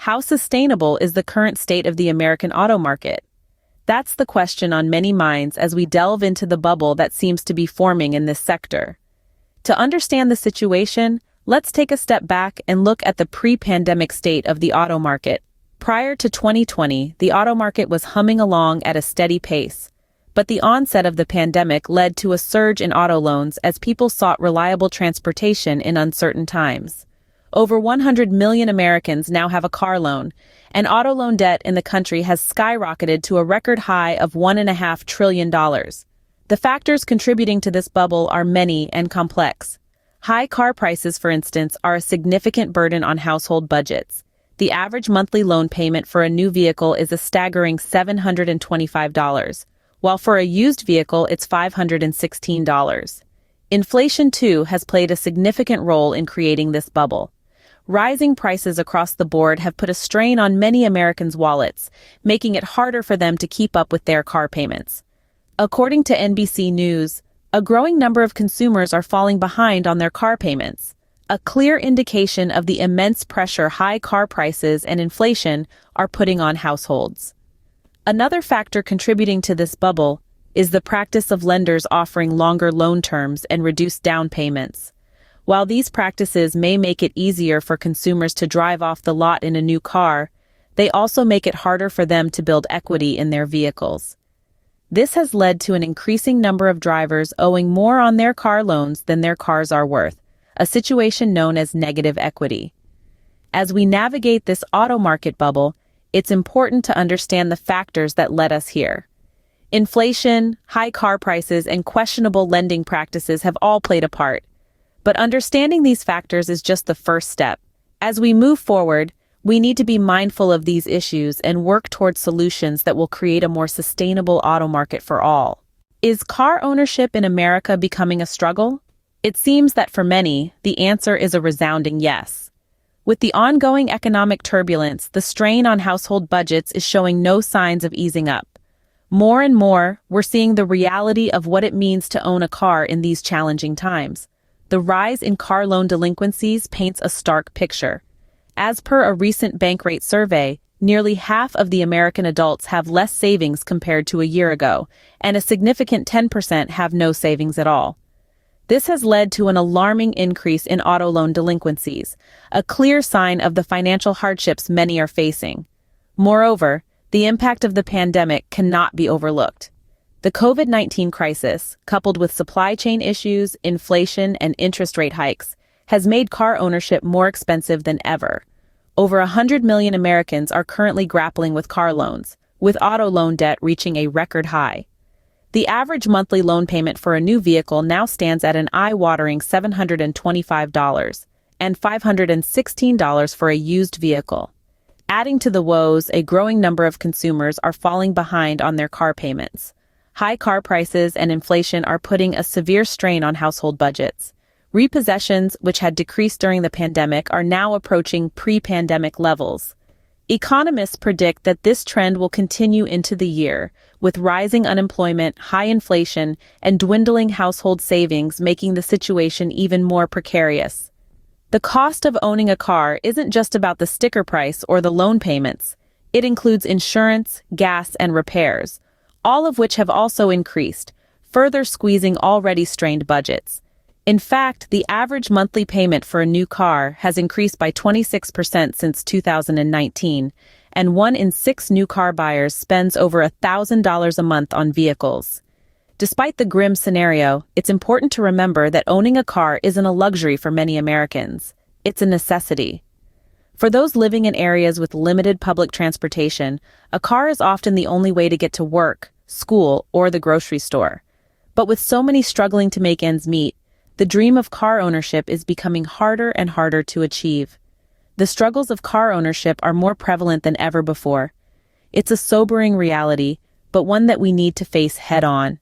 How sustainable is the current state of the American auto market? That's the question on many minds as we delve into the bubble that seems to be forming in this sector. To understand the situation, let's take a step back and look at the pre-pandemic state of the auto market. Prior to 2020, the auto market was humming along at a steady pace, but the onset of the pandemic led to a surge in auto loans as people sought reliable transportation in uncertain times. Over 100 million Americans now have a car loan, and auto loan debt in the country has skyrocketed to a record high of $1.5 trillion. The factors contributing to this bubble are many and complex. High car prices, for instance, are a significant burden on household budgets. The average monthly loan payment for a new vehicle is a staggering $725, while for a used vehicle it's $516. Inflation, too, has played a significant role in creating this bubble. Rising prices across the board have put a strain on many Americans' wallets, making it harder for them to keep up with their car payments. According to NBC News, a growing number of consumers are falling behind on their car payments, a clear indication of the immense pressure high car prices and inflation are putting on households. Another factor contributing to this bubble is the practice of lenders offering longer loan terms and reduced down payments. While these practices may make it easier for consumers to drive off the lot in a new car, they also make it harder for them to build equity in their vehicles. This has led to an increasing number of drivers owing more on their car loans than their cars are worth, a situation known as negative equity. As we navigate this auto market bubble, it's important to understand the factors that led us here. Inflation, high car prices, and questionable lending practices have all played a part. But understanding these factors is just the first step. As we move forward, we need to be mindful of these issues and work towards solutions that will create a more sustainable auto market for all. Is car ownership in America becoming a struggle? It seems that for many, the answer is a resounding yes. With the ongoing economic turbulence, the strain on household budgets is showing no signs of easing up. More and more, we're seeing the reality of what it means to own a car in these challenging times. The rise in car loan delinquencies paints a stark picture. As per a recent Bankrate survey, nearly half of the American adults have less savings compared to a year ago, and a significant 10% have no savings at all. This has led to an alarming increase in auto loan delinquencies, a clear sign of the financial hardships many are facing. Moreover, the impact of the pandemic cannot be overlooked. The COVID-19 crisis, coupled with supply chain issues, inflation, and interest rate hikes, has made car ownership more expensive than ever. Over 100 million Americans are currently grappling with car loans, with auto loan debt reaching a record high. The average monthly loan payment for a new vehicle now stands at an eye-watering $725 and $516 for a used vehicle. Adding to the woes, a growing number of consumers are falling behind on their car payments. High car prices and inflation are putting a severe strain on household budgets. Repossessions, which had decreased during the pandemic, are now approaching pre-pandemic levels. Economists predict that this trend will continue into the year, with rising unemployment, high inflation, and dwindling household savings making the situation even more precarious. The cost of owning a car isn't just about the sticker price or the loan payments. It includes insurance, gas, and repairs, all of which have also increased, further squeezing already strained budgets. In fact, the average monthly payment for a new car has increased by 26% since 2019, and 1 in 6 new car buyers spends over $1,000 a month on vehicles. Despite the grim scenario, it's important to remember that owning a car isn't a luxury for many Americans. It's a necessity. For those living in areas with limited public transportation, a car is often the only way to get to work, school, or the grocery store. But with so many struggling to make ends meet, the dream of car ownership is becoming harder and harder to achieve. The struggles of car ownership are more prevalent than ever before. It's a sobering reality, but one that we need to face head-on.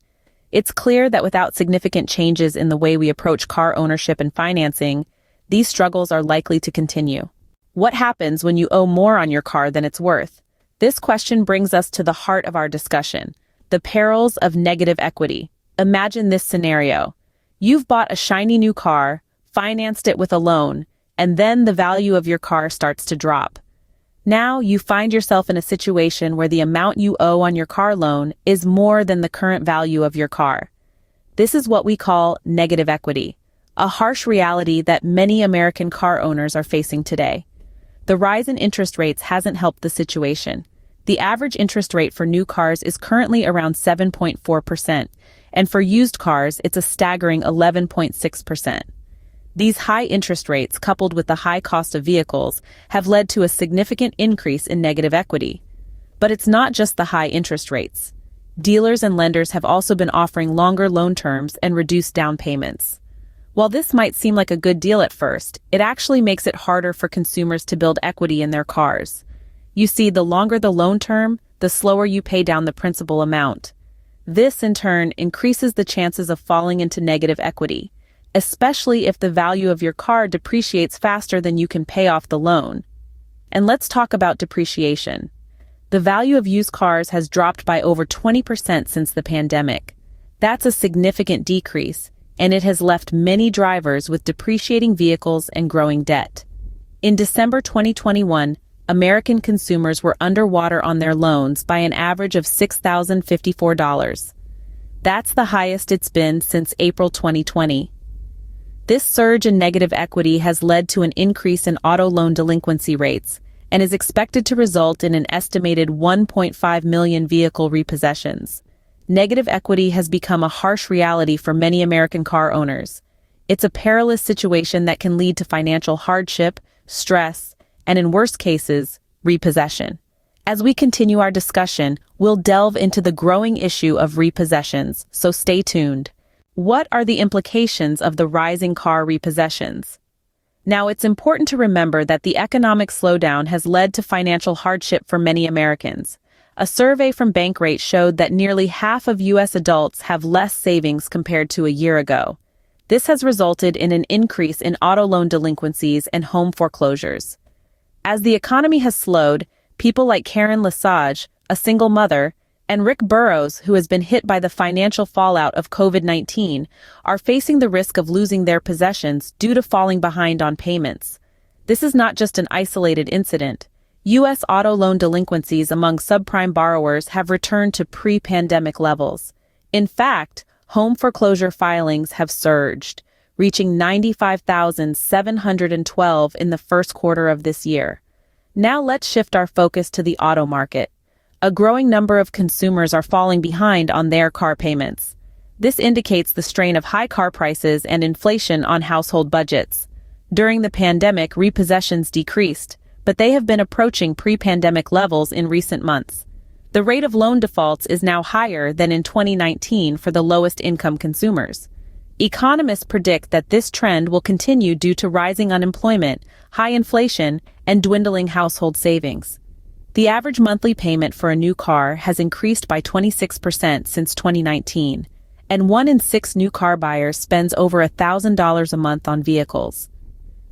It's clear that without significant changes in the way we approach car ownership and financing, these struggles are likely to continue. What happens when you owe more on your car than it's worth? This question brings us to the heart of our discussion, the perils of negative equity. Imagine this scenario. You've bought a shiny new car, financed it with a loan, and then the value of your car starts to drop. Now you find yourself in a situation where the amount you owe on your car loan is more than the current value of your car. This is what we call negative equity, a harsh reality that many American car owners are facing today. The rise in interest rates hasn't helped the situation. The average interest rate for new cars is currently around 7.4%, and for used cars, it's a staggering 11.6%. These high interest rates, coupled with the high cost of vehicles, have led to a significant increase in negative equity. But it's not just the high interest rates. Dealers and lenders have also been offering longer loan terms and reduced down payments. While this might seem like a good deal at first, it actually makes it harder for consumers to build equity in their cars. You see, the longer the loan term, the slower you pay down the principal amount. This, in turn, increases the chances of falling into negative equity, especially if the value of your car depreciates faster than you can pay off the loan. And let's talk about depreciation. The value of used cars has dropped by over 20% since the pandemic. That's a significant decrease, and it has left many drivers with depreciating vehicles and growing debt. In December 2021, American consumers were underwater on their loans by an average of $6,054. That's the highest it's been since April 2020. This surge in negative equity has led to an increase in auto loan delinquency rates and is expected to result in an estimated 1.5 million vehicle repossessions. Negative equity has become a harsh reality for many American car owners. It's a perilous situation that can lead to financial hardship, stress, and in worst cases, repossession. As we continue our discussion, we'll delve into the growing issue of repossessions, so stay tuned. What are the implications of the rising car repossessions? Now, it's important to remember that the economic slowdown has led to financial hardship for many Americans. A survey from Bankrate showed that nearly half of U.S. adults have less savings compared to a year ago. This has resulted in an increase in auto loan delinquencies and home foreclosures. As the economy has slowed, people like Karen Lesage, a single mother, and Rick Burrows, who has been hit by the financial fallout of COVID-19, are facing the risk of losing their possessions due to falling behind on payments. This is not just an isolated incident. U.S. auto loan delinquencies among subprime borrowers have returned to pre-pandemic levels. In fact, home foreclosure filings have surged, reaching 95,712 in the first quarter of this year. Now let's shift our focus to the auto market. A growing number of consumers are falling behind on their car payments. This indicates the strain of high car prices and inflation on household budgets. During the pandemic, repossessions decreased, but they have been approaching pre-pandemic levels in recent months. The rate of loan defaults is now higher than in 2019 for the lowest-income consumers. Economists predict that this trend will continue due to rising unemployment, high inflation, and dwindling household savings. The average monthly payment for a new car has increased by 26% since 2019, and 1 in 6 new car buyers spends over $1,000 a month on vehicles.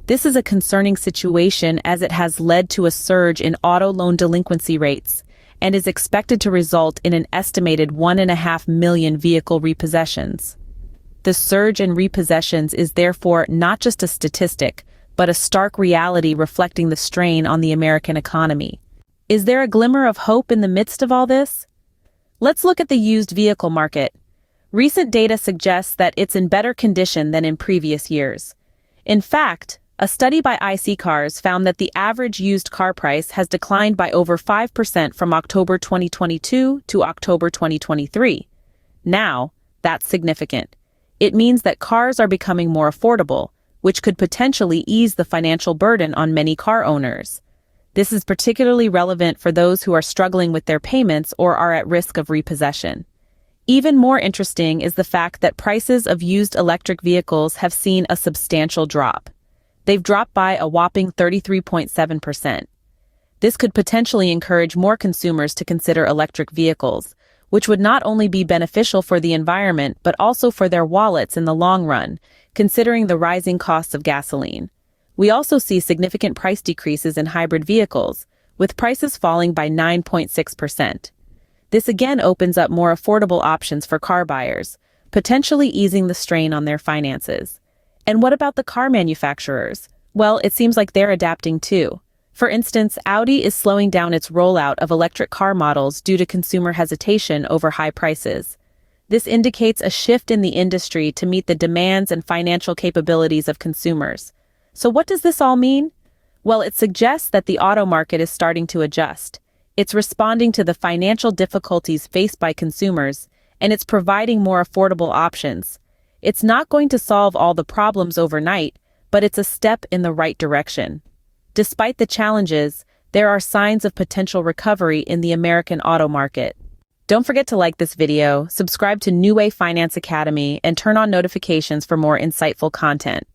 This is a concerning situation as it has led to a surge in auto loan delinquency rates and is expected to result in an estimated 1.5 million vehicle repossessions. The surge in repossessions is therefore not just a statistic, but a stark reality reflecting the strain on the American economy. Is there a glimmer of hope in the midst of all this? Let's look at the used vehicle market. Recent data suggests that it's in better condition than in previous years. In fact, a study by IC Cars found that the average used car price has declined by over 5% from October 2022 to October 2023. Now, that's significant. It means that cars are becoming more affordable, which could potentially ease the financial burden on many car owners. This is particularly relevant for those who are struggling with their payments or are at risk of repossession. Even more interesting is the fact that prices of used electric vehicles have seen a substantial drop. They've dropped by a whopping 33.7%. This could potentially encourage more consumers to consider electric vehicles, which would not only be beneficial for the environment but also for their wallets in the long run, considering the rising costs of gasoline. We also see significant price decreases in hybrid vehicles, with prices falling by 9.6%. This again opens up more affordable options for car buyers, potentially easing the strain on their finances. And what about the car manufacturers? Well, it seems like they're adapting too. For instance, Audi is slowing down its rollout of electric car models due to consumer hesitation over high prices. This indicates a shift in the industry to meet the demands and financial capabilities of consumers. So what does this all mean? Well, it suggests that the auto market is starting to adjust. It's responding to the financial difficulties faced by consumers, and it's providing more affordable options. It's not going to solve all the problems overnight, but it's a step in the right direction. Despite the challenges, there are signs of potential recovery in the American auto market. Don't forget to like this video, subscribe to Newway Finance Academy, and turn on notifications for more insightful content.